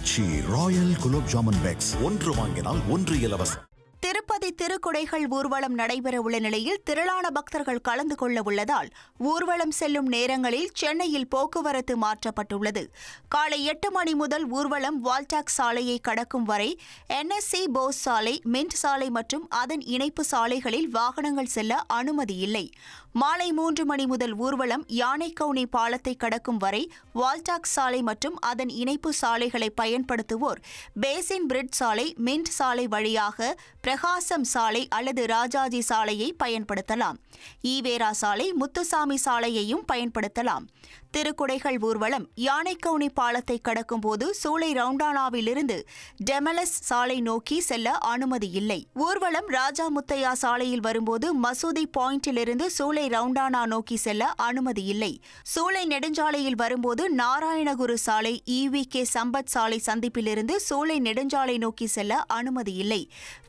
ஆச்சி Royal gulab jamun packs ஒன்று வாங்கினால் ஒன்று இலவசம். திருப்பதி திருக்குடைகள் ஊர்வலம் நடைபெறவுள்ள நிலையில் திரளான பக்தர்கள் கலந்து கொள்ள உள்ளதால் ஊர்வலம் செல்லும் நேரங்களில் சென்னையில் போக்குவரத்து மாற்றப்பட்டுள்ளது. காலை 8 மணி முதல் ஊர்வலம் வால்டாக்ஸ் சாலையை கடக்கும் வரை NSC போஸ் சாலை, மின்ட் சாலை மற்றும் அதன் இணைப்பு சாலைகளில் வாகனங்கள் செல்ல அனுமதி இல்லை. மாலை 3 மணி முதல் ஊர்வலம் யானைக்கவுனி பாலத்தை கடக்கும் வரை வால்டாக்ஸ் சாலை மற்றும் அதன் இணைப்பு சாலைகளை பயன்படுத்துவோர் பேசின் பிரிட்ஜ் சாலை, மின்ட் சாலை வழியாக பிரகாசம் சாலை அல்லது ராஜாஜி சாலையை பயன்படுத்தலாம். ஈவேரா சாலை, முத்துசாமி சாலையையும் பயன்படுத்தலாம். திருக்குடைகள் ஊர்வலம் யானைக்கவுனி பாலத்தை கடக்கும் போது சூளை ரவுண்டானாவிலிருந்து டெமலஸ் சாலை நோக்கி செல்ல அனுமதி இல்லை. ஊர்வலம் ராஜா முத்தையா சாலையில் வரும்போது மசூதி பாயிண்டிலிருந்து சூளை ரவுண்டானா நோக்கி செல்ல அனுமதி இல்லை. சூளை நெடுஞ்சாலையில் வரும்போது நாராயணகுரு சாலை, EVK சம்பத் சாலை சந்திப்பிலிருந்து சூளை நெடுஞ்சாலை நோக்கி செல்ல அனுமதி இல்லை.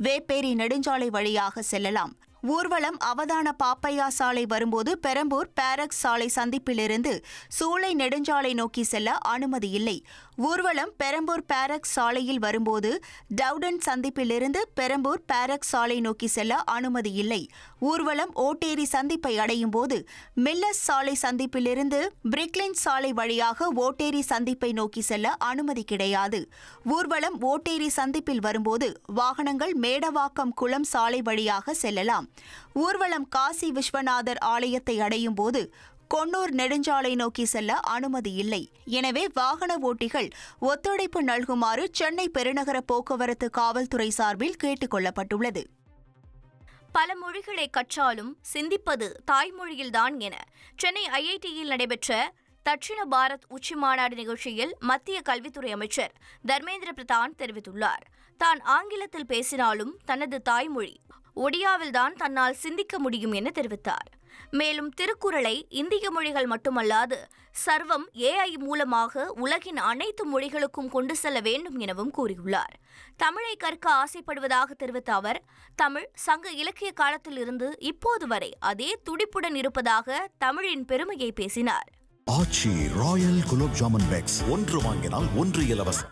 வேப்பேரி நெடுஞ்சாலை வழியாக செல்லலாம். ஊர்வலம் அவதான பாப்பையா சாலை வரும்போது பெரம்பூர் பாரக்ஸ் சாலை சந்திப்பிலிருந்து சூளை நெடுஞ்சாலை நோக்கி செல்ல அனுமதி இல்லை. ஊர்வலம் பெரம்பூர் பாரக்ஸ் சாலையில் வரும்போது டவுடன் சந்திப்பிலிருந்து பெரம்பூர் பாரக்ஸ் சாலை நோக்கி செல்ல அனுமதி இல்லை. ஊர்வலம் ஓட்டேரி சந்திப்பை அடையும் போது மில்லஸ் சாலை சந்திப்பிலிருந்து பிரிக்லின் சாலை வழியாக ஓட்டேரி சந்திப்பை நோக்கி செல்ல அனுமதி கிடையாது. ஊர்வலம் ஓட்டேரி சந்திப்பில் வரும்போது வாகனங்கள் மேடவாக்கம் குளம் சாலை வழியாக செல்லலாம். ஊர்வலம் காசி விஸ்வநாதர் ஆலயத்தை அடையும் போது கொன்னூர் நெடுஞ்சாலை நோக்கி செல்ல அனுமதி இல்லை. எனவே வாகன ஓட்டிகள் ஒத்துழைப்பு நல்குமாறு சென்னை பெருநகர போக்குவரத்து காவல்துறை சார்பில் கேட்டுக் கொள்ளப்பட்டுள்ளது. பல மொழிகளை கற்றாலும் சிந்திப்பது தாய்மொழியில்தான் என சென்னை IITயில் நடைபெற்ற தட்சிண பாரத் உச்சிமாநாடு நிகழ்ச்சியில் மத்திய கல்வித்துறை அமைச்சர் தர்மேந்திர பிரதான் தெரிவித்துள்ளார். தான் ஆங்கிலத்தில் பேசினாலும் தனது தாய்மொழி ஒடியாவில்தான் தன்னால் சிந்திக்க முடியும் என தெரிவித்தார். மேலும் திருக்குறளை இந்திய மொழிகள் மட்டுமல்லாது சர்வம் AI மூலமாக உலகின் அனைத்து மொழிகளுக்கும் கொண்டு செல்ல வேண்டும் எனவும் கூறியுள்ளார். தமிழை கற்க ஆசைப்படுவதாக தெரிவித்த அவர், தமிழ் சங்க இலக்கிய காலத்தில் இருந்து இப்போது வரை அதே துடிப்புடன் இருப்பதாக தமிழின் பெருமையை பேசினார். ஆச்சி ராயல் குலோப் ஜாமுன் பேக்ஸ் ஒன்று வாங்கினால் ஒன்று இலவசம்.